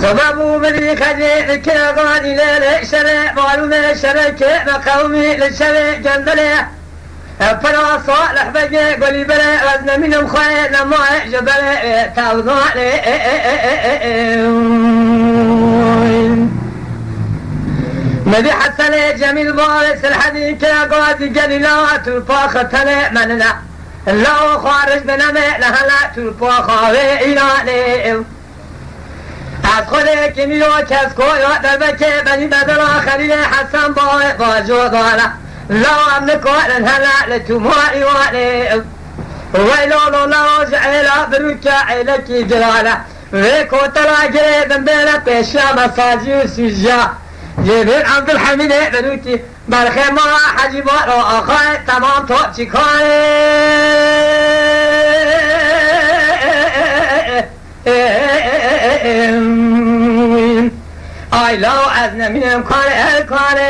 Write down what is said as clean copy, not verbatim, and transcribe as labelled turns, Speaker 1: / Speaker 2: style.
Speaker 1: صبابو بدي خدي كيغاني ليلة شرع معلومة شركة مقومي للشرع جندلة فلا صالح بجي قولي بلا وزن منهم خير لما جبل توضعني نبي حسن جميل بارس الحديث قاضي قليلات الفاخة مننا الله خارج بنمي لهلا الفاخة وإلاني أدخل كميو كسكو يقدر بكي بني بدل خليل حسن باجو ضالة لو أملكو لنهلا لتموالي واني ويلو لو جعيلا بروكا عيلكي جلالة ويكو تلاقي بمبيلا بيشا مساجي وسجا يبين عبد الحميد بروكي برخي ما حجيبا رو أخاي تمام توبشي كاري I love as na minem kare el kare